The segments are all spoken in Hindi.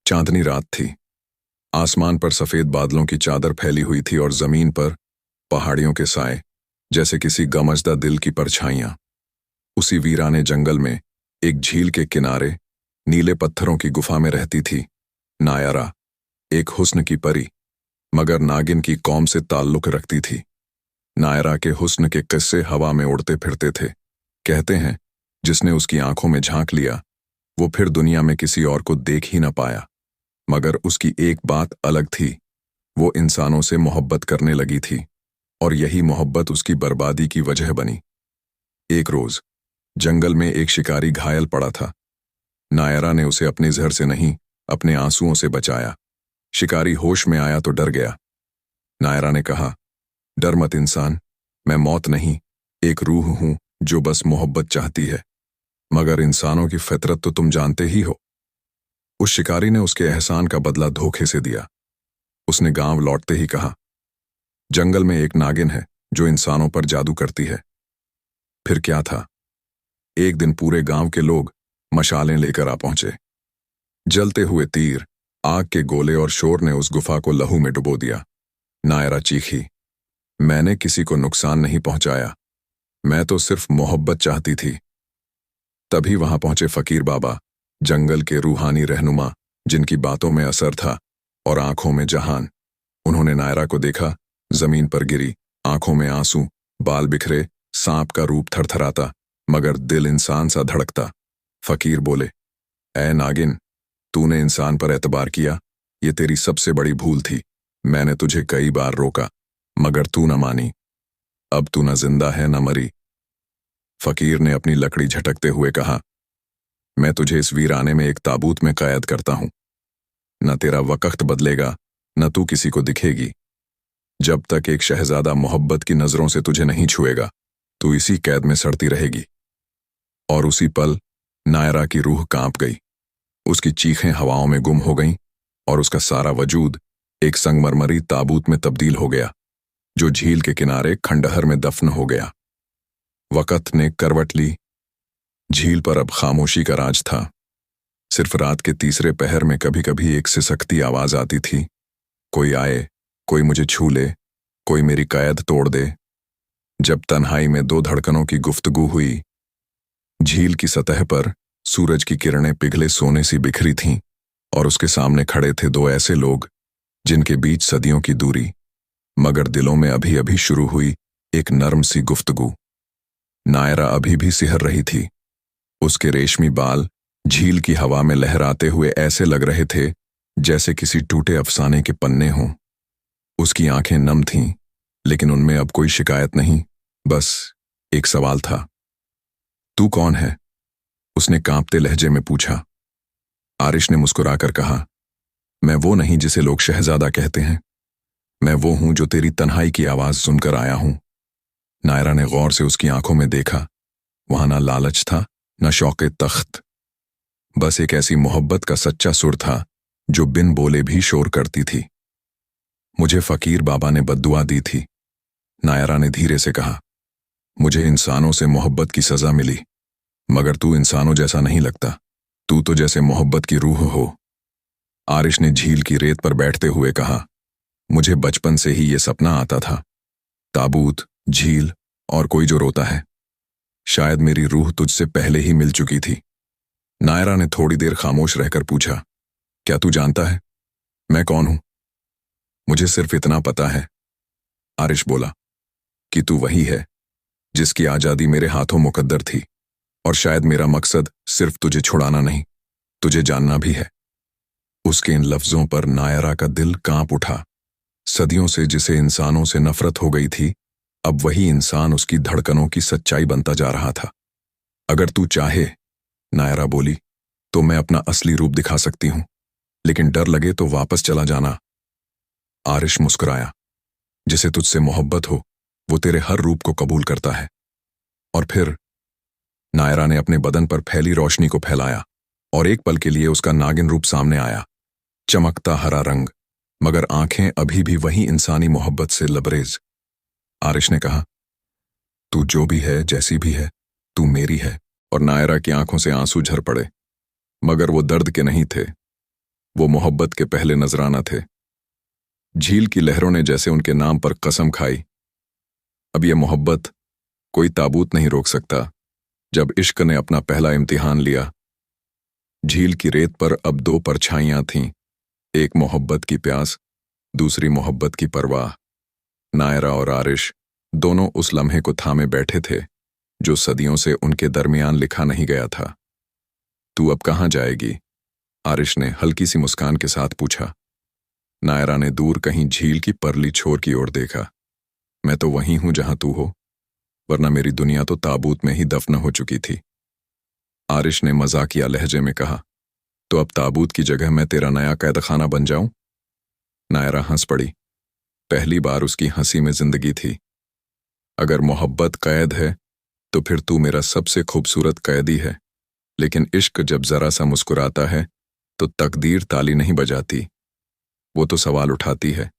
चांदनी रात थी। आसमान पर सफेद बादलों की चादर फैली हुई थी और जमीन पर पहाड़ियों के साए, जैसे किसी गमजदा दिल की परछाइयां। उसी वीराने जंगल में एक झील के किनारे नीले पत्थरों की गुफा में रहती थी नायरा, एक हुस्न की परी, मगर नागिन की कौम से ताल्लुक रखती थी। नायरा के हुस्न के किस्से हवा में उड़ते फिरते थे। कहते हैं, जिसने उसकी आंखों में झांक लिया वो फिर दुनिया में किसी और को देख ही न पाया। मगर उसकी एक बात अलग थी, वो इंसानों से मोहब्बत करने लगी थी और यही मोहब्बत उसकी बर्बादी की वजह बनी। एक रोज जंगल में एक शिकारी घायल पड़ा था। नायरा ने उसे अपने जहर से नहीं, अपने आंसुओं से बचाया। शिकारी होश में आया तो डर गया। नायरा ने कहा, डर मत इंसान, मैं मौत नहीं, एक रूह हूं जो बस मोहब्बत चाहती है। मगर इंसानों की फितरत तो तुम जानते ही हो। उस शिकारी ने उसके एहसान का बदला धोखे से दिया। उसने गांव लौटते ही कहा, जंगल में एक नागिन है जो इंसानों पर जादू करती है। फिर क्या था, एक दिन पूरे गांव के लोग मशालें लेकर आ पहुंचे। जलते हुए तीर, आग के गोले और शोर ने उस गुफा को लहू में डुबो दिया। नायरा चीखी, मैंने किसी को नुकसान नहीं पहुंचाया, मैं तो सिर्फ मोहब्बत चाहती थी। तभी वहां पहुंचे फकीर बाबा, जंगल के रूहानी रहनुमा, जिनकी बातों में असर था और आंखों में जहान। उन्होंने नायरा को देखा, जमीन पर गिरी, आंखों में आंसू, बाल बिखरे, सांप का रूप थरथराता, मगर दिल इंसान सा धड़कता। फकीर बोले, ऐ नागिन, तूने इंसान पर एतबार किया, ये तेरी सबसे बड़ी भूल थी। मैंने तुझे कई बार रोका, मगर तू न मानी। अब तू न जिंदा है न मरी। फकीर ने अपनी लकड़ी झटकते हुए कहा, मैं तुझे इस वीराने में एक ताबूत में कैद करता हूं। न तेरा वक्त बदलेगा, न तू किसी को दिखेगी। जब तक एक शहजादा मोहब्बत की नजरों से तुझे नहीं छुएगा, तू इसी कैद में सड़ती रहेगी। और उसी पल नायरा की रूह कांप गई। उसकी चीखें हवाओं में गुम हो गईं और उसका सारा वजूद एक संगमरमरी ताबूत में तब्दील हो गया, जो झील के किनारे खंडहर में दफन हो गया। वक्त ने करवट ली। झील पर अब खामोशी का राज था। सिर्फ रात के तीसरे पहर में कभी कभी एक सिसकती आवाज आती थी, कोई आए, कोई मुझे छू ले, कोई मेरी कैद तोड़ दे। जब तन्हाई में दो धड़कनों की गुफ्तगू हुई। झील की सतह पर सूरज की किरणें पिघले सोने सी बिखरी थीं और उसके सामने खड़े थे दो ऐसे लोग जिनके बीच सदियों की दूरी, मगर दिलों में अभी अभी शुरू हुई एक नर्म सी गुफ्तगू। नायरा अभी भी सिहर रही थी। उसके रेशमी बाल झील की हवा में लहराते हुए ऐसे लग रहे थे जैसे किसी टूटे अफसाने के पन्ने हों। उसकी आंखें नम थीं, लेकिन उनमें अब कोई शिकायत नहीं, बस एक सवाल था। तू कौन है? उसने कांपते लहजे में पूछा। आरिश ने मुस्कुराकर कहा, मैं वो नहीं जिसे लोग शहजादा कहते हैं, मैं वो हूं जो तेरी तन्हाई की आवाज सुनकर आया हूं। नायरा ने गौर से उसकी आंखों में देखा। वहां ना लालच था, न शौक़े तख्त, बस एक ऐसी मोहब्बत का सच्चा सुर था जो बिन बोले भी शोर करती थी। मुझे फकीर बाबा ने बद्दुआ दी थी, नायरा ने धीरे से कहा। मुझे इंसानों से मोहब्बत की सजा मिली, मगर तू इंसानों जैसा नहीं लगता। तू तो जैसे मोहब्बत की रूह हो। आरिश ने झील की रेत पर बैठते हुए कहा, मुझे बचपन से ही ये सपना आता था, ताबूत, झील और कोई जो रोता है। शायद मेरी रूह तुझसे पहले ही मिल चुकी थी। नायरा ने थोड़ी देर खामोश रहकर पूछा, क्या तू जानता है मैं कौन हूं? मुझे सिर्फ इतना पता है, आरिश बोला, कि तू वही है जिसकी आजादी मेरे हाथों मुकद्दर थी, और शायद मेरा मकसद सिर्फ तुझे छुड़ाना नहीं, तुझे जानना भी है। उसके इन लफ्जों पर नायरा का दिल कांप उठा। सदियों से जिसे इंसानों से नफरत हो गई थी, अब वही इंसान उसकी धड़कनों की सच्चाई बनता जा रहा था। अगर तू चाहे, नायरा बोली, तो मैं अपना असली रूप दिखा सकती हूं, लेकिन डर लगे तो वापस चला जाना। आरिश मुस्कुराया, जिसे तुझसे मोहब्बत हो वो तेरे हर रूप को कबूल करता है। और फिर नायरा ने अपने बदन पर फैली रोशनी को फैलाया और एक पल के लिए उसका नागिन रूप सामने आया। चमकता हरा रंग, मगर आंखें अभी भी वही इंसानी मोहब्बत से लबरेज। आरिश ने कहा, तू जो भी है, जैसी भी है, तू मेरी है। और नायरा की आंखों से आंसू झर पड़े, मगर वो दर्द के नहीं थे, वो मोहब्बत के पहले नजराना थे। झील की लहरों ने जैसे उनके नाम पर कसम खाई, अब ये मोहब्बत कोई ताबूत नहीं रोक सकता। जब इश्क ने अपना पहला इम्तिहान लिया, झील की रेत पर अब दो परछाइयां थीं, एक मोहब्बत की प्यास, दूसरी मोहब्बत की परवाह। नायरा और आरिश दोनों उस लम्हे को थामे बैठे थे जो सदियों से उनके दरमियान लिखा नहीं गया था। तू अब कहाँ जाएगी? आरिश ने हल्की सी मुस्कान के साथ पूछा। नायरा ने दूर कहीं झील की परली छोर की ओर देखा। मैं तो वहीं हूं जहां तू हो, वरना मेरी दुनिया तो ताबूत में ही दफन हो चुकी थी। आरिश ने मजाकिया लहजे में कहा, तो अब ताबूत की जगह मैं तेरा नया कैदखाना बन जाऊं? नायरा हंस पड़ी। पहली बार उसकी हंसी में जिंदगी थी। अगर मोहब्बत कैद है तो फिर तू मेरा सबसे खूबसूरत कैदी है, लेकिन इश्क जब जरा सा मुस्कुराता है तो तकदीर ताली नहीं बजाती, वो तो सवाल उठाती है।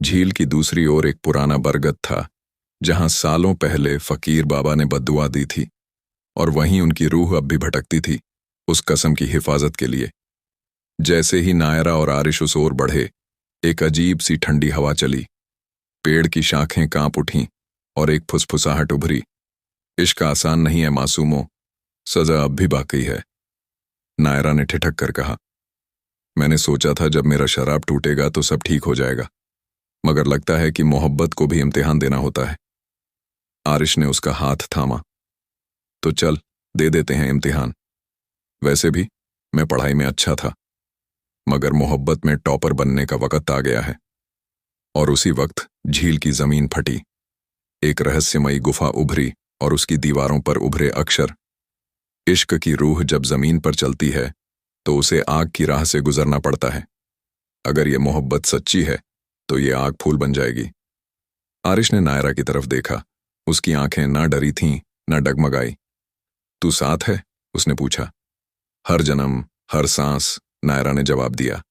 झील की दूसरी ओर एक पुराना बरगद था जहां सालों पहले फकीर बाबा ने बद्दुआ दी थी, और वहीं उनकी रूह अब भी भटकती थी उस कसम की हिफाजत के लिए। जैसे ही नायरा और आरिश उस ओर बढ़े, एक अजीब सी ठंडी हवा चली, पेड़ की शाखें कांप उठीं और एक फुसफुसाहट उभरी। इश्क आसान नहीं है मासूमों, सजा अब भी बाकी है। नायरा ने ठिठक कर कहा, मैंने सोचा था जब मेरा शराब टूटेगा तो सब ठीक हो जाएगा, मगर लगता है कि मोहब्बत को भी इम्तिहान देना होता है। आरिश ने उसका हाथ थामा। तो चल दे देते हैं इम्तिहान। वैसे भी मैं पढ़ाई में अच्छा था, मगर मोहब्बत में टॉपर बनने का वक्त आ गया है। और उसी वक्त झील की जमीन फटी, एक रहस्यमयी गुफा उभरी और उसकी दीवारों पर उभरे अक्षर। इश्क की रूह जब जमीन पर चलती है तो उसे आग की राह से गुजरना पड़ता है। अगर ये मोहब्बत सच्ची है तो ये आग फूल बन जाएगी। आरिश ने नायरा की तरफ देखा। उसकी आंखें ना डरी थीं ना डगमगाई। तू साथ है? उसने पूछा। हर जन्म, हर सांस, नायरा ने जवाब दिया,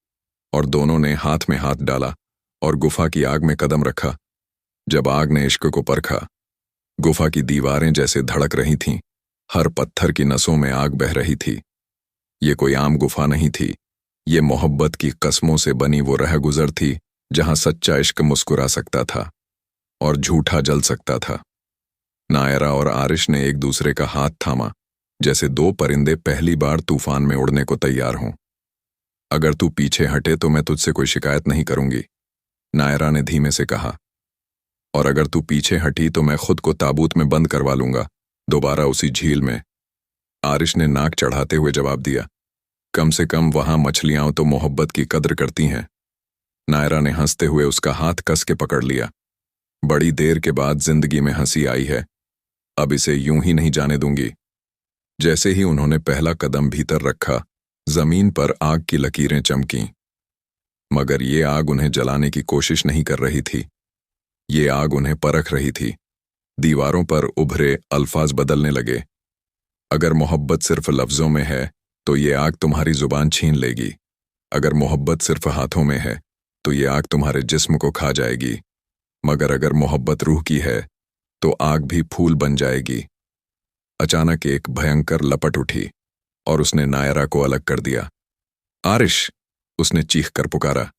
और दोनों ने हाथ में हाथ डाला और गुफा की आग में कदम रखा। जब आग ने इश्क को परखा, गुफा की दीवारें जैसे धड़क रही थीं, हर पत्थर की नसों में आग बह रही थी। ये कोई आम गुफा नहीं थी, ये मोहब्बत की कस्मों से बनी वो राह गुजर थी जहां सच्चा इश्क मुस्कुरा सकता था और झूठा जल सकता था। नायरा और आरिश ने एक दूसरे का हाथ थामा, जैसे दो परिंदे पहली बार तूफान में उड़ने को तैयार हों। अगर तू पीछे हटे तो मैं तुझसे कोई शिकायत नहीं करूंगी, नायरा ने धीमे से कहा। और अगर तू पीछे हटी तो मैं खुद को ताबूत में बंद करवा लूंगा, दोबारा उसी झील में। आरिश ने नाक चढ़ाते हुए जवाब दिया, कम से कम वहां मछलियां तो मोहब्बत की कद्र करती हैं। नायरा ने हंसते हुए उसका हाथ कस के पकड़ लिया। बड़ी देर के बाद जिंदगी में हंसी आई है, अब इसे यूं ही नहीं जाने दूंगी। जैसे ही उन्होंने पहला कदम भीतर रखा, जमीन पर आग की लकीरें चमकीं। मगर ये आग उन्हें जलाने की कोशिश नहीं कर रही थी, ये आग उन्हें परख रही थी। दीवारों पर उभरे अल्फाज बदलने लगे। अगर मोहब्बत सिर्फ लफ्जों में है तो ये आग तुम्हारी जुबान छीन लेगी। अगर मोहब्बत सिर्फ हाथों में है तो ये आग तुम्हारे जिस्म को खा जाएगी। मगर अगर मोहब्बत रूह की है तो आग भी फूल बन जाएगी। अचानक एक भयंकर लपट उठी और उसने नायरा को अलग कर दिया। आरिश, उसने चीख कर पुकारा।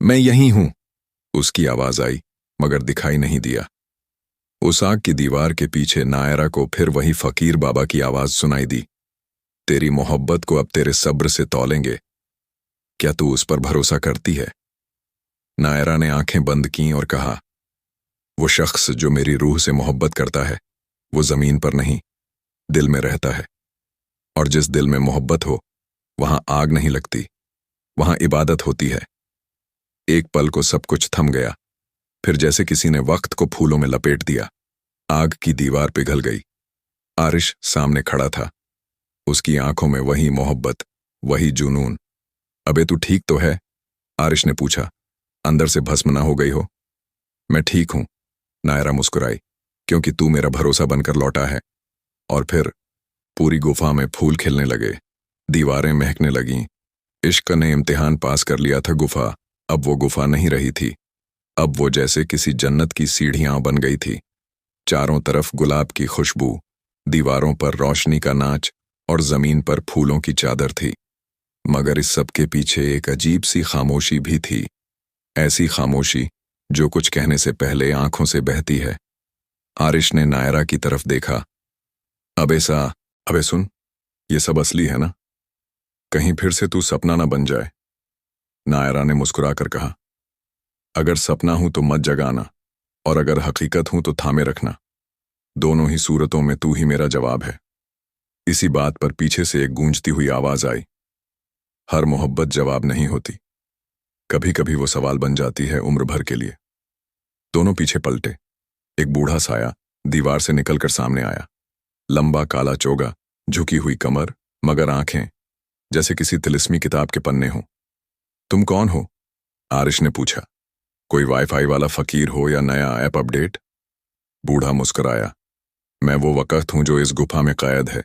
मैं यहीं हूं, उसकी आवाज आई, मगर दिखाई नहीं दिया। उस आग की दीवार के पीछे नायरा को फिर वही फकीर बाबा की आवाज सुनाई दी। तेरी मोहब्बत को अब तेरे सब्र से तौलेंगे, क्या तू उस पर भरोसा करती है? नायरा ने आंखें बंद कीं और कहा, वो शख्स जो मेरी रूह से मोहब्बत करता है वो जमीन पर नहीं, दिल में रहता है। और जिस दिल में मोहब्बत हो वहां आग नहीं लगती, वहां इबादत होती है। एक पल को सब कुछ थम गया, फिर जैसे किसी ने वक्त को फूलों में लपेट दिया। आग की दीवार पिघल गई। आरिश सामने खड़ा था, उसकी आंखों में वही मोहब्बत, वही जुनून। अबे तू ठीक तो है? आरिश ने पूछा, अंदर से भस्म ना हो गई हो? मैं ठीक हूं, नायरा मुस्कुराई, क्योंकि तू मेरा भरोसा बनकर लौटा है। और फिर पूरी गुफा में फूल खिलने लगे, दीवारें महकने लगीं। इश्क ने इम्तिहान पास कर लिया था। गुफा अब वो गुफा नहीं रही थी, अब वो जैसे किसी जन्नत की सीढ़ियां बन गई थी। चारों तरफ गुलाब की खुशबू, दीवारों पर रोशनी का नाच और जमीन पर फूलों की चादर थी। मगर इस सब के पीछे एक अजीब सी खामोशी भी थी, ऐसी खामोशी जो कुछ कहने से पहले आंखों से बहती है। आरिश ने नायरा की तरफ देखा। अबे सुन, ये सब असली है ना? कहीं फिर से तू सपना ना बन जाए। नायरा ने मुस्कुराकर कहा, अगर सपना हूं तो मत जगाना, और अगर हकीकत हूं तो थामे रखना। दोनों ही सूरतों में तू ही मेरा जवाब है। इसी बात पर पीछे से एक गूंजती हुई आवाज आई। हर मोहब्बत जवाब नहीं होती, कभी कभी वो सवाल बन जाती है उम्र भर के लिए। दोनों पीछे पलटे। एक बूढ़ा साया दीवार से निकलकर सामने आया। लंबा काला चोगा, झुकी हुई कमर, मगर आंखें जैसे किसी तिलिस्मी किताब के पन्ने हों। तुम कौन हो? आरिश ने पूछा। कोई वाईफाई वाला फकीर हो या नया ऐप अपडेट? बूढ़ा मुस्कुराया। मैं वो वक़्त हूं जो इस गुफा में कैद है।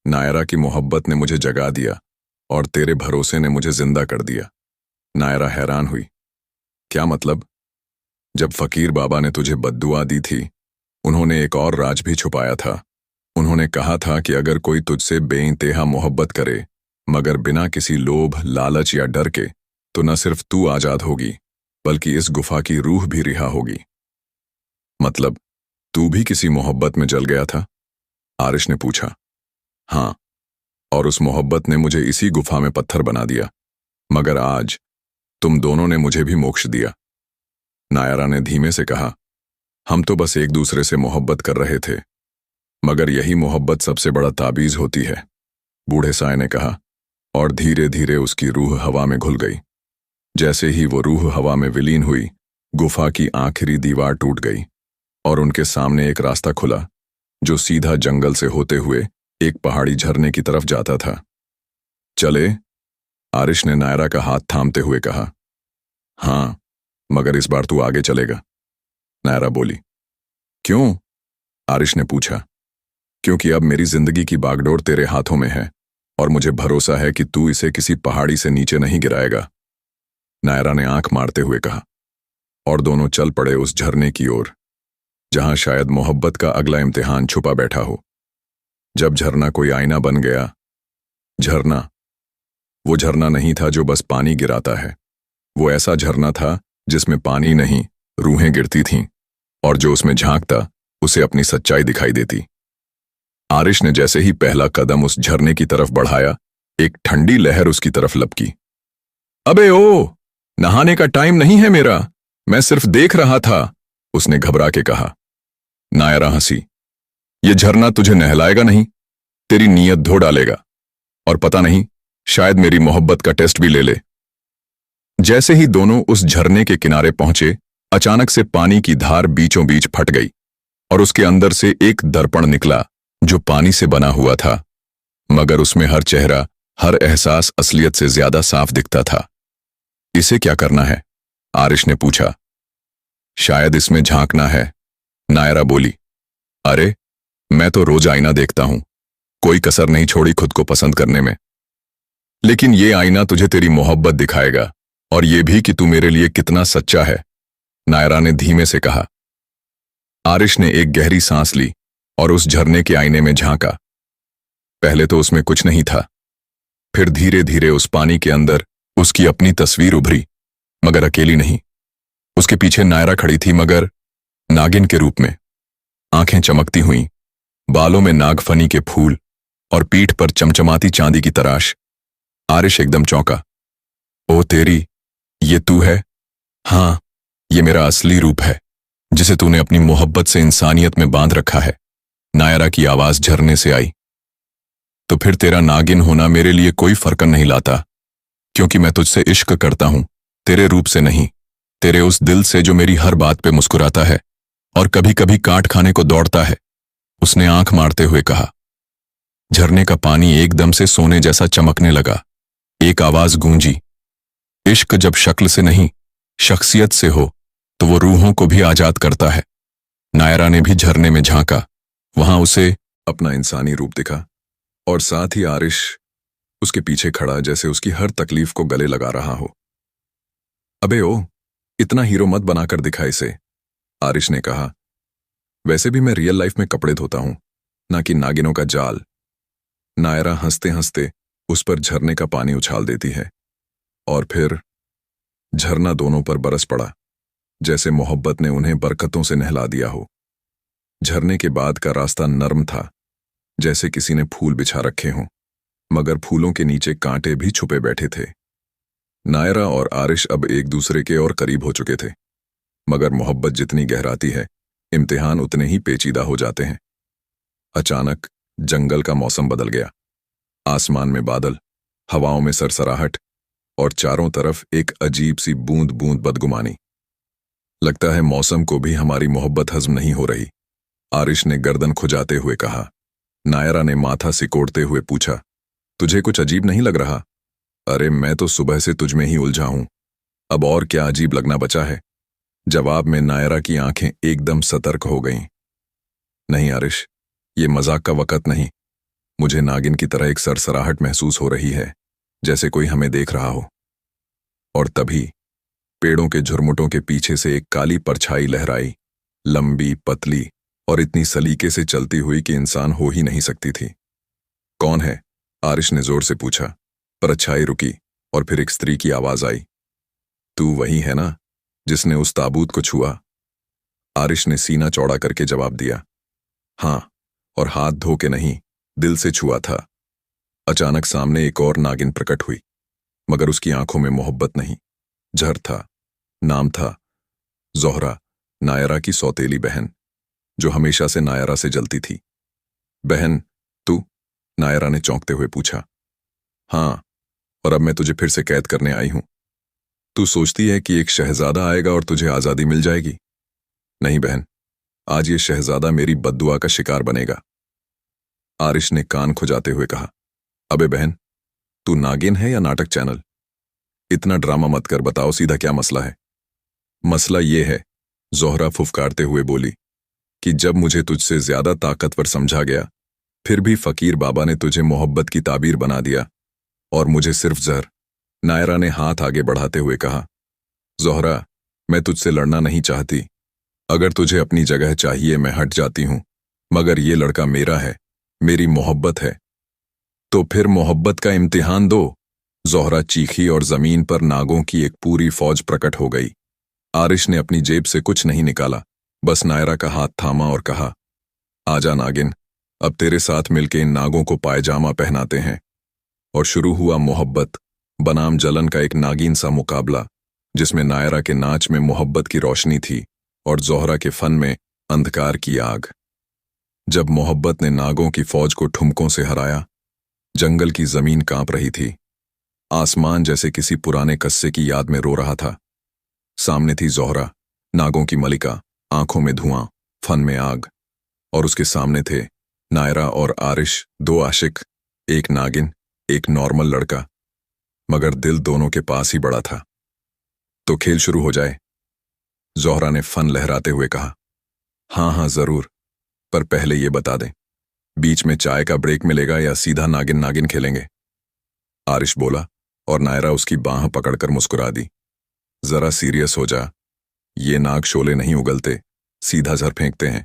नायरा की मोहब्बत ने मुझे जगा दिया और तेरे भरोसे ने मुझे जिंदा कर दिया। नायरा हैरान हुई। क्या मतलब? जब फकीर बाबा ने तुझे बद्दुआ दी थी, उन्होंने एक और राज भी छुपाया था। उन्होंने कहा था कि अगर कोई तुझसे बेइंतहा मोहब्बत करे, मगर बिना किसी लोभ, लालच या डर के, तो न सिर्फ तू आजाद होगी, बल्कि इस गुफा की रूह भी रिहा होगी। मतलब तू भी किसी मोहब्बत में जल गया था? आरिश ने पूछा। हाँ, और उस मोहब्बत ने मुझे इसी गुफा में पत्थर बना दिया। मगर आज तुम दोनों ने मुझे भी मोक्ष दिया। नायरा ने धीमे से कहा, हम तो बस एक दूसरे से मोहब्बत कर रहे थे, मगर यही मोहब्बत सबसे बड़ा ताबीज होती है। बूढ़े साय ने कहा, और धीरे धीरे उसकी रूह हवा में घुल गई। जैसे ही वो रूह हवा में विलीन हुई, गुफा की आखिरी दीवार टूट गई और उनके सामने एक रास्ता खुला जो सीधा जंगल से होते हुए एक पहाड़ी झरने की तरफ जाता था। चले? आरिश ने नायरा का हाथ थामते हुए कहा। हाँ, मगर इस बार तू आगे चलेगा, नायरा बोली। क्यों? आरिश ने पूछा। क्योंकि अब मेरी जिंदगी की बागडोर तेरे हाथों में है और मुझे भरोसा है कि तू इसे किसी पहाड़ी से नीचे नहीं गिराएगा, नायरा ने आंख मारते हुए कहा। और दोनों चल पड़े उस झरने की ओर, जहां शायद मोहब्बत का अगला इम्तिहान छुपा बैठा हो। जब झरना कोई आईना बन गया, वो झरना नहीं था जो बस पानी गिराता है। वो ऐसा झरना था जिसमें पानी नहीं, रूहें गिरती थीं, और जो उसमें झांकता उसे अपनी सच्चाई दिखाई देती। आरिश ने जैसे ही पहला कदम उस झरने की तरफ बढ़ाया, एक ठंडी लहर उसकी तरफ लपकी। अबे ओ, नहाने का टाइम नहीं है मेरा, मैं सिर्फ देख रहा था, उसने घबरा के कहा। नायरा हंसी। ये झरना तुझे नहलाएगा नहीं, तेरी नीयत धो डालेगा, और पता नहीं, शायद मेरी मोहब्बत का टेस्ट भी ले ले। जैसे ही दोनों उस झरने के किनारे पहुंचे, अचानक से पानी की धार बीचों बीच फट गई और उसके अंदर से एक दर्पण निकला जो पानी से बना हुआ था, मगर उसमें हर चेहरा, हर एहसास असलियत से ज्यादा साफ दिखता था। इसे क्या करना है? आरिश ने पूछा। शायद इसमें झांकना है, नायरा बोली। अरे, मैं तो रोज आईना देखता हूं, कोई कसर नहीं छोड़ी खुद को पसंद करने में। लेकिन ये आईना तुझे तेरी मोहब्बत दिखाएगा, और ये भी कि तू मेरे लिए कितना सच्चा है, नायरा ने धीमे से कहा। आरिश ने एक गहरी सांस ली और उस झरने के आईने में झांका। पहले तो उसमें कुछ नहीं था, फिर धीरे धीरे उस पानी के अंदर उसकी अपनी तस्वीर उभरी, मगर अकेली नहीं। उसके पीछे नायरा खड़ी थी, मगर नागिन के रूप में, आंखें चमकती हुईं, बालों में नागफनी के फूल और पीठ पर चमचमाती चांदी की तराश। आरिश एकदम चौंका। ओ तेरी, ये तू है? हाँ, ये मेरा असली रूप है, जिसे तूने अपनी मोहब्बत से इंसानियत में बांध रखा है, नायरा की आवाज झरने से आई। तो फिर तेरा नागिन होना मेरे लिए कोई फर्क नहीं लाता, क्योंकि मैं तुझसे इश्क करता हूं, तेरे रूप से नहीं, तेरे उस दिल से जो मेरी हर बात पे मुस्कुराता है और कभी कभी काट खाने को दौड़ता है, उसने आंख मारते हुए कहा। झरने का पानी एकदम से सोने जैसा चमकने लगा। एक आवाज गूंजी, इश्क जब शक्ल से नहीं, शख्सियत से हो, तो वो रूहों को भी आजाद करता है। नायरा ने भी झरने में झांका। वहां उसे अपना इंसानी रूप दिखा, और साथ ही आरिश उसके पीछे खड़ा, जैसे उसकी हर तकलीफ को गले लगा रहा हो। अबे ओ, इतना हीरो मत बनाकर दिखा इसे, आरिश ने कहा। वैसे भी मैं रियल लाइफ में कपड़े धोता हूं, ना कि नागिनों का जाल। नायरा हंसते हंसते उस पर झरने का पानी उछाल देती है और फिर झरना दोनों पर बरस पड़ा, जैसे मोहब्बत ने उन्हें बरकतों से नहला दिया हो। झरने के बाद का रास्ता नर्म था, जैसे किसी ने फूल बिछा रखे हों, मगर फूलों के नीचे कांटे भी छुपे बैठे थे। नायरा और आरिश अब एक दूसरे के और करीब हो चुके थे, मगर मोहब्बत जितनी गहराती है, इम्तिहान उतने ही पेचीदा हो जाते हैं। अचानक जंगल का मौसम बदल गया। आसमान में बादल, हवाओं में सरसराहट और चारों तरफ एक अजीब सी बूंद बूंद बदगुमानी। लगता है मौसम को भी हमारी मोहब्बत हजम नहीं हो रही, आरिश ने गर्दन खुजाते हुए कहा। नायरा ने माथा सिकोड़ते हुए पूछा, तुझे कुछ अजीब नहीं लग रहा? अरे मैं तो सुबह से तुझ में ही उलझा हूं, अब और क्या अजीब लगना बचा है? जवाब में नायरा की आंखें एकदम सतर्क हो गईं। नहीं आरिश, ये मजाक का वक्त नहीं। मुझे नागिन की तरह एक सरसराहट महसूस हो रही है, जैसे कोई हमें देख रहा हो। और तभी पेड़ों के झुरमुटों के पीछे से एक काली परछाई लहराई, लंबी, पतली और इतनी सलीके से चलती हुई कि इंसान हो ही नहीं सकती थी। कौन है? आरिश ने जोर से पूछा। परछाई रुकी और फिर एक स्त्री की आवाज आई। तू वही है ना जिसने उस ताबूत को छुआ? आरिश ने सीना चौड़ा करके जवाब दिया। हाँ, और हाथ धो के नहीं, दिल से छुआ था। अचानक सामने एक और नागिन प्रकट हुई, मगर उसकी आंखों में मोहब्बत नहीं, जहर था। नाम था ज़ोहरा, नायरा की सौतेली बहन, जो हमेशा से नायरा से जलती थी। बहन तू? नायरा ने चौंकते हुए पूछा। हाँ, और अब मैं तुझे फिर से कैद करने आई हूं। तू सोचती है कि एक शहजादा आएगा और तुझे आजादी मिल जाएगी? नहीं बहन, आज ये शहजादा मेरी बद्दुआ का शिकार बनेगा। आरिश ने कान खुजाते हुए कहा। अबे बहन, तू नागिन है या नाटक चैनल? इतना ड्रामा मत कर, बताओ सीधा क्या मसला है? मसला ये है, ज़ोहरा फुफकारते हुए बोली, कि जब मुझे तुझसे ज्यादा ताकतवर समझा गया, फिर भी फकीर बाबा ने तुझे मोहब्बत की ताबीर बना दिया और मुझे सिर्फ जहर। नायरा ने हाथ आगे बढ़ाते हुए कहा। ज़ोहरा, मैं तुझसे लड़ना नहीं चाहती। अगर तुझे अपनी जगह चाहिए मैं हट जाती हूं, मगर ये लड़का मेरा है, मेरी मोहब्बत है। तो फिर मोहब्बत का इम्तिहान दो। ज़ोहरा चीखी और जमीन पर नागों की एक पूरी फौज प्रकट हो गई। आरिश ने अपनी जेब से कुछ नहीं निकाला, बस नायरा का हाथ थामा और कहा, आजा नागिन, अब तेरे साथ मिलके इन नागों को पायजामा पहनाते हैं। और शुरू हुआ मोहब्बत बनाम जलन का एक नागिन सा मुकाबला, जिसमें नायरा के नाच में मोहब्बत की रोशनी थी और ज़ोहरा के फन में अंधकार की आग। जब मोहब्बत ने नागों की फौज को ठुमकों से हराया, जंगल की जमीन कांप रही थी। आसमान जैसे किसी पुराने कस्से की याद में रो रहा था। सामने थी ज़ोहरा, नागों की मलिका, आंखों में धुआं, फन में आग, और उसके सामने थे नायरा और आरिश, दो आशिक, एक नागिन, एक नॉर्मल लड़का, मगर दिल दोनों के पास ही बड़ा था। तो खेल शुरू हो जाए, ज़ोहरा ने फन लहराते हुए कहा। हाँ हाँ जरूर, पर पहले ये बता दें, बीच में चाय का ब्रेक मिलेगा या सीधा नागिन नागिन खेलेंगे? आरिश बोला और नायरा उसकी बांह पकड़कर मुस्कुरा दी। जरा सीरियस हो जा, ये नाग शोले नहीं उगलते, सीधा जहर फेंकते हैं,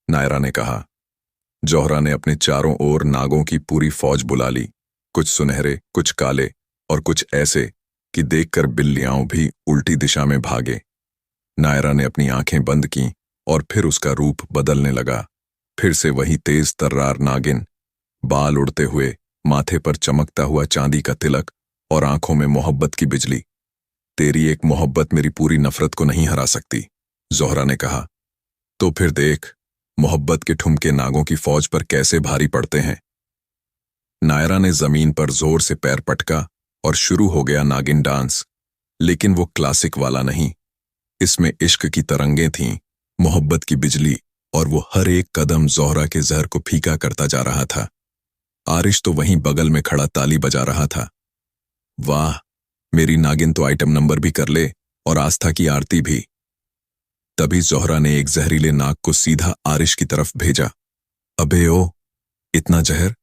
नायरा ने कहा। ज़ोहरा ने अपने चारों ओर नागों की पूरी फौज बुला ली, कुछ सुनहरे, कुछ काले और कुछ ऐसे कि देखकर बिल्लियां भी उल्टी दिशा में भागे। नायरा ने अपनी आंखें बंद की और फिर उसका रूप बदलने लगा। फिर से वही तेज तर्रार नागिन, बाल उड़ते हुए, माथे पर चमकता हुआ चांदी का तिलक और आंखों में मोहब्बत की बिजली। तेरी एक मोहब्बत मेरी पूरी नफरत को नहीं हरा सकती, ज़ोहरा ने कहा। तो फिर देख, मोहब्बत के ठुमके नागों की फौज पर कैसे भारी पड़ते हैं। नायरा ने जमीन पर जोर से पैर पटका और शुरू हो गया नागिन डांस, लेकिन वो क्लासिक वाला नहीं। इसमें इश्क की तरंगें थीं, मोहब्बत की बिजली, और वो हर एक कदम ज़ोहरा के जहर को फीका करता जा रहा था। आरिश तो वहीं बगल में खड़ा ताली बजा रहा था। वाह, मेरी नागिन तो आइटम नंबर भी कर ले और आस्था की आरती भी। तभी ज़ोहरा ने एक जहरीले नाग को सीधा आरिश की तरफ भेजा। अबे ओ, इतना जहर,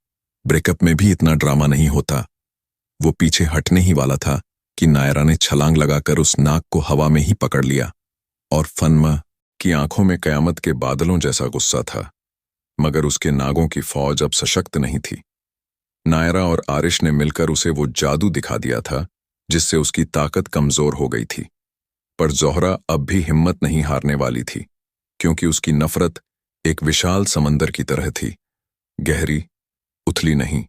ब्रेकअप में भी इतना ड्रामा नहीं होता। वो पीछे हटने ही वाला था कि नायरा ने छलांग लगाकर उस नाग को हवा में ही पकड़ लिया, और फनमा की आंखों में कयामत के बादलों जैसा गुस्सा था, मगर उसके नागों की फौज अब सशक्त नहीं थी। नायरा और आरिश ने मिलकर उसे वो जादू दिखा दिया था जिससे उसकी ताकत कमजोर हो गई थी। पर जोहरा अब भी हिम्मत नहीं हारने वाली थी, क्योंकि उसकी नफरत एक विशाल समंदर की तरह थी, गहरी, उथली नहीं।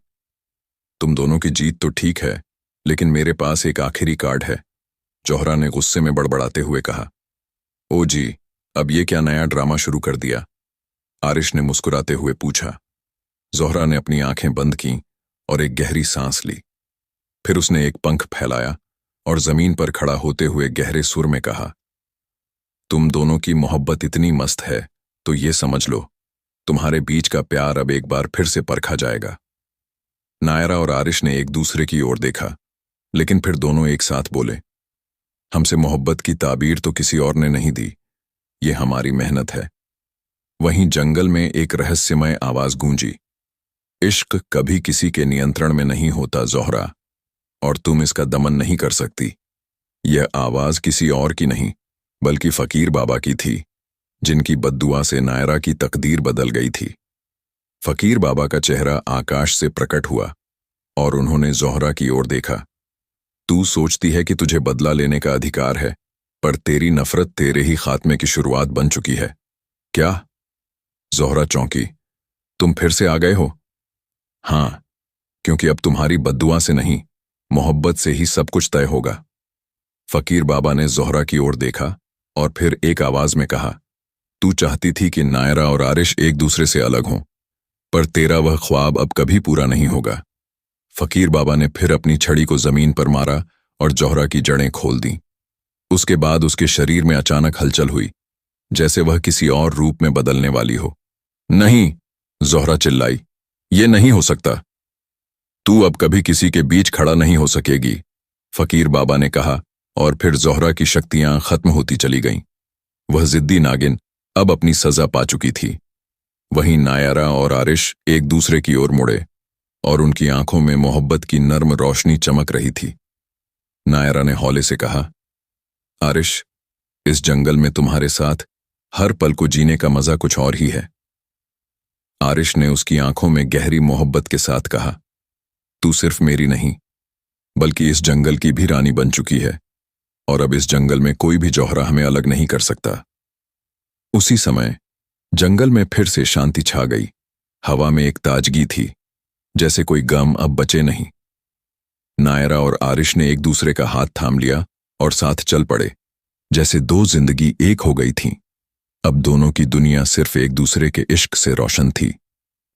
तुम दोनों की जीत तो ठीक है, लेकिन मेरे पास एक आखिरी कार्ड है, जोहरा ने गुस्से में बड़बड़ाते हुए कहा। ओ जी, अब ये क्या नया ड्रामा शुरू कर दिया? आरिश ने मुस्कुराते हुए पूछा। जोहरा ने अपनी आंखें बंद की और एक गहरी सांस ली। फिर उसने एक पंख फैलाया और जमीन पर खड़ा होते हुए गहरे सुर में कहा, तुम दोनों की मोहब्बत इतनी मस्त है तो ये समझ लो, तुम्हारे बीच का प्यार अब एक बार फिर से परखा जाएगा। नायरा और आरिश ने एक दूसरे की ओर देखा, लेकिन फिर दोनों एक साथ बोले, हमसे मोहब्बत की ताबीर तो किसी और ने नहीं दी, ये हमारी मेहनत है। वहीं जंगल में एक रहस्यमय आवाज गूंजी, इश्क कभी किसी के नियंत्रण में नहीं होता जोहरा, और तुम इसका दमन नहीं कर सकती। यह आवाज किसी और की नहीं, बल्कि फकीर बाबा की थी, जिनकी बद्दुआ से नायरा की तकदीर बदल गई थी। फकीर बाबा का चेहरा आकाश से प्रकट हुआ और उन्होंने जोहरा की ओर देखा। तू सोचती है कि तुझे बदला लेने का अधिकार है, पर तेरी नफरत तेरे ही खात्मे की शुरुआत बन चुकी है। क्या? जोहरा चौंकी। तुम फिर से आ गए हो? हाँ, क्योंकि अब तुम्हारी बद्दुआ से नहीं, मोहब्बत से ही सब कुछ तय होगा। फकीर बाबा ने जोहरा की ओर देखा और फिर एक आवाज में कहा, तू चाहती थी कि नायरा और आरिश एक दूसरे से अलग हों, पर तेरा वह ख्वाब अब कभी पूरा नहीं होगा। फकीर बाबा ने फिर अपनी छड़ी को जमीन पर मारा और जोहरा की जड़ें खोल दी। उसके बाद उसके शरीर में अचानक हलचल हुई, जैसे वह किसी और रूप में बदलने वाली हो। नहीं, जोहरा चिल्लाई, ये नहीं हो सकता। तू अब कभी किसी के बीच खड़ा नहीं हो सकेगी, फकीर बाबा ने कहा, और फिर जोहरा की शक्तियां खत्म होती चली गईं। वह जिद्दी नागिन अब अपनी सजा पा चुकी थी। वहीं नायरा और आरिश एक दूसरे की ओर मुड़े और उनकी आंखों में मोहब्बत की नर्म रोशनी चमक रही थी। नायरा ने हौले से कहा, आरिश, इस जंगल में तुम्हारे साथ हर पल को जीने का मजा कुछ और ही है। आरिश ने उसकी आंखों में गहरी मोहब्बत के साथ कहा, तू सिर्फ मेरी नहीं, बल्कि इस जंगल की भी रानी बन चुकी है, और अब इस जंगल में कोई भी जोहरा हमें अलग नहीं कर सकता। उसी समय जंगल में फिर से शांति छा गई। हवा में एक ताजगी थी, जैसे कोई गम अब बचे नहीं। नायरा और आरिश ने एक दूसरे का हाथ थाम लिया और साथ चल पड़े, जैसे दो जिंदगी एक हो गई थीं। अब दोनों की दुनिया सिर्फ एक दूसरे के इश्क से रोशन थी,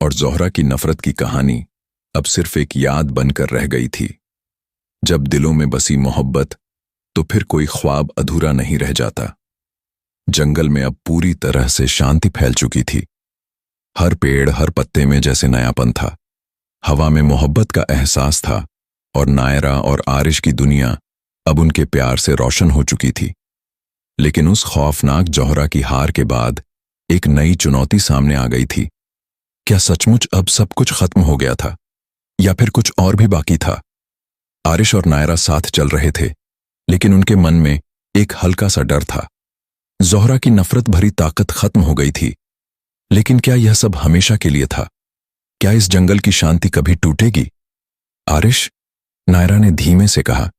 और जोहरा की नफरत की कहानी अब सिर्फ एक याद बनकर रह गई थी। जब दिलों में बसी मोहब्बत, तो फिर कोई ख्वाब अधूरा नहीं रह जाता। जंगल में अब पूरी तरह से शांति फैल चुकी थी। हर पेड़, हर पत्ते में जैसे नयापन था। हवा में मोहब्बत का एहसास था, और नायरा और आरिश की दुनिया अब उनके प्यार से रोशन हो चुकी थी। लेकिन उस खौफनाक जोहरा की हार के बाद एक नई चुनौती सामने आ गई थी। क्या सचमुच अब सब कुछ खत्म हो गया था, या फिर कुछ और भी बाकी था? आरिश और नायरा साथ चल रहे थे, लेकिन उनके मन में एक हल्का सा डर था। जोहरा की नफरत भरी ताकत खत्म हो गई थी, लेकिन क्या यह सब हमेशा के लिए था? क्या इस जंगल की शांति कभी टूटेगी? आरिश, नायरा ने धीमे से कहा,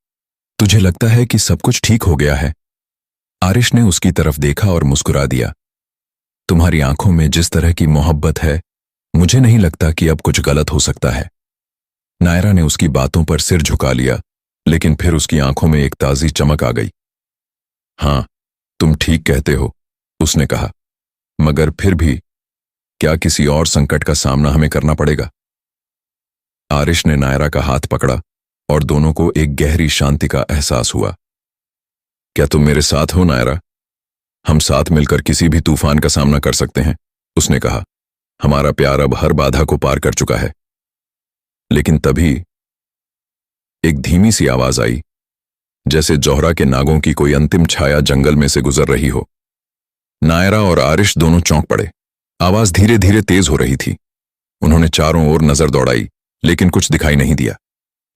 तुझे लगता है कि सब कुछ ठीक हो गया है? आरिश ने उसकी तरफ देखा और मुस्कुरा दिया। तुम्हारी आंखों में जिस तरह की मोहब्बत है, मुझे नहीं लगता कि अब कुछ गलत हो सकता है। नायरा ने उसकी बातों पर सिर झुका लिया, लेकिन फिर उसकी आंखों में एक ताजी चमक आ गई। हाँ, तुम ठीक कहते हो, उसने कहा, मगर फिर भी क्या किसी और संकट का सामना हमें करना पड़ेगा? आरिश ने नायरा का हाथ पकड़ा और दोनों को एक गहरी शांति का एहसास हुआ। क्या तुम मेरे साथ हो नायरा? हम साथ मिलकर किसी भी तूफान का सामना कर सकते हैं, उसने कहा। हमारा प्यार अब हर बाधा को पार कर चुका है। लेकिन तभी एक धीमी सी आवाज आई, जैसे जोहरा के नागों की कोई अंतिम छाया जंगल में से गुजर रही हो। नायरा और आरिश दोनों चौंक पड़े। आवाज धीरे धीरे तेज हो रही थी। उन्होंने चारों ओर नजर दौड़ाई, लेकिन कुछ दिखाई नहीं दिया।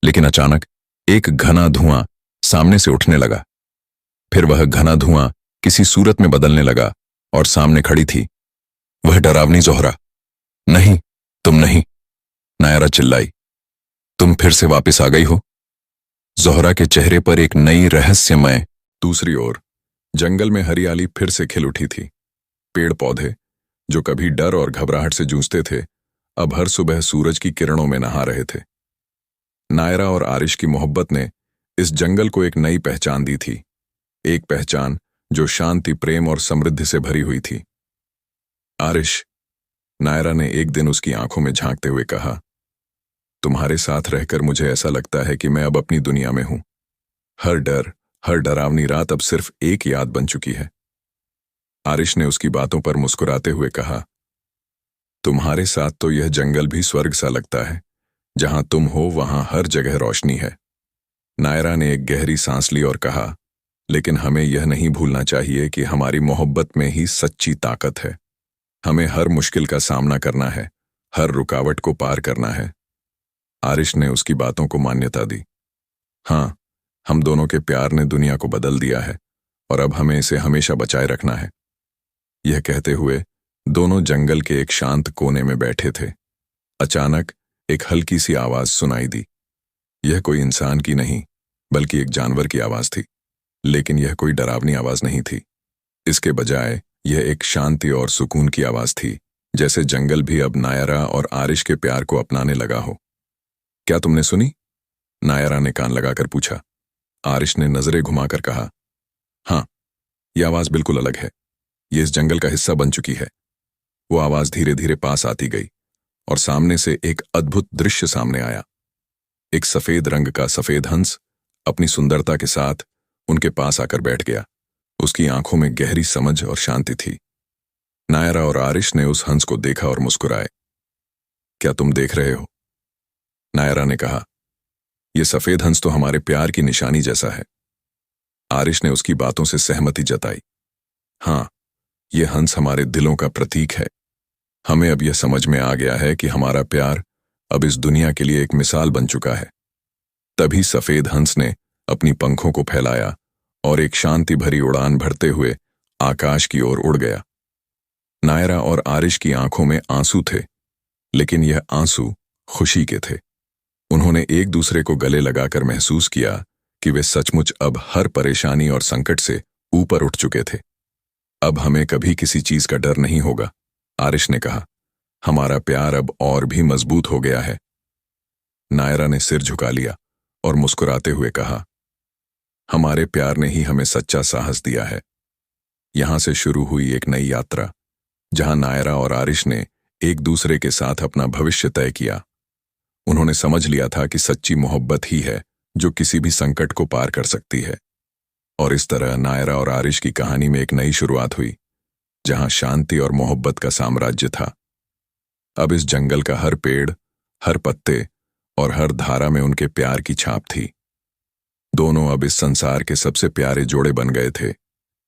लेकिन अचानक एक घना धुआं सामने से उठने लगा। फिर वह घना धुआं किसी सूरत में बदलने लगा और सामने खड़ी थी वह डरावनी जोहरा। नहीं, तुम नहीं, नायरा चिल्लाई। तुम फिर से वापस आ गई हो। ज़ोहरा के चेहरे पर एक नई रहस्यमय। दूसरी ओर जंगल में हरियाली फिर से खिल उठी थी। पेड़ पौधे जो कभी डर और घबराहट से जूझते थे, अब हर सुबह सूरज की किरणों में नहा रहे थे। नायरा और आरिश की मोहब्बत ने इस जंगल को एक नई पहचान दी थी, एक पहचान जो शांति, प्रेम और समृद्धि से भरी हुई थी। आरिश, नायरा ने एक दिन उसकी आंखों में झांकते हुए कहा, तुम्हारे साथ रहकर मुझे ऐसा लगता है कि मैं अब अपनी दुनिया में हूं। हर डर, हर डरावनी रात अब सिर्फ एक याद बन चुकी है। आरिश ने उसकी बातों पर मुस्कुराते हुए कहा, तुम्हारे साथ तो यह जंगल भी स्वर्ग सा लगता है। जहां तुम हो वहां हर जगह रोशनी है। नायरा ने एक गहरी सांस ली और कहा, लेकिन हमें यह नहीं भूलना चाहिए कि हमारी मोहब्बत में ही सच्ची ताकत है। हमें हर मुश्किल का सामना करना है, हर रुकावट को पार करना है। आरिश ने उसकी बातों को मान्यता दी। हाँ, हम दोनों के प्यार ने दुनिया को बदल दिया है और अब हमें इसे हमेशा बचाए रखना है। यह कहते हुए दोनों जंगल के एक शांत कोने में बैठे थे। अचानक एक हल्की सी आवाज सुनाई दी। यह कोई इंसान की नहीं, बल्कि एक जानवर की आवाज थी। लेकिन यह कोई डरावनी आवाज नहीं थी। इसके बजाय यह एक शांति और सुकून की आवाज थी, जैसे जंगल भी अब नायरा और आरिश के प्यार को अपनाने लगा हो। क्या तुमने सुनी? नायरा ने कान लगाकर पूछा। आरिश ने नजरें घुमाकर कहा, हाँ, यह आवाज बिल्कुल अलग है। यह इस जंगल का हिस्सा बन चुकी है। वो आवाज धीरे धीरे पास आती गई और सामने से एक अद्भुत दृश्य सामने आया। एक सफेद रंग का सफेद हंस अपनी सुंदरता के साथ उनके पास आकर बैठ गया। उसकी आंखों में गहरी समझ और शांति थी। नायरा और आरिश ने उस हंस को देखा और मुस्कुराए। क्या तुम देख रहे हो? नायरा ने कहा, यह सफेद हंस तो हमारे प्यार की निशानी जैसा है। आरिश ने उसकी बातों से सहमति जताई। हाँ, यह हंस हमारे दिलों का प्रतीक है। हमें अब यह समझ में आ गया है कि हमारा प्यार अब इस दुनिया के लिए एक मिसाल बन चुका है। तभी सफेद हंस ने अपनी पंखों को फैलाया और एक शांति भरी उड़ान भरते हुए आकाश की ओर उड़ गया। नायरा और आरिश की आंखों में आंसू थे, लेकिन यह आंसू खुशी के थे। उन्होंने एक दूसरे को गले लगाकर महसूस किया कि वे सचमुच अब हर परेशानी और संकट से ऊपर उठ चुके थे। अब हमें कभी किसी चीज का डर नहीं होगा, आरिश ने कहा। हमारा प्यार अब और भी मजबूत हो गया है। नायरा ने सिर झुका लिया और मुस्कुराते हुए कहा, हमारे प्यार ने ही हमें सच्चा साहस दिया है। यहां से शुरू हुई एक नई यात्रा, जहां नायरा और आरिश ने एक दूसरे के साथ अपना भविष्य तय किया। उन्होंने समझ लिया था कि सच्ची मोहब्बत ही है जो किसी भी संकट को पार कर सकती है। और इस तरह नायरा और आरिश की कहानी में एक नई शुरुआत हुई, जहां शांति और मोहब्बत का साम्राज्य था। अब इस जंगल का हर पेड़, हर पत्ते और हर धारा में उनके प्यार की छाप थी। दोनों अब इस संसार के सबसे प्यारे जोड़े बन गए थे,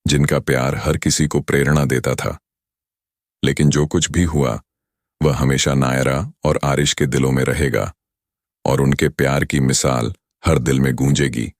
जिनका प्यार हर किसी को प्रेरणा देता था। लेकिन जो कुछ भी हुआ, वह हमेशा नायरा और आरिश के दिलों में रहेगा और उनके प्यार की मिसाल हर दिल में गूंजेगी।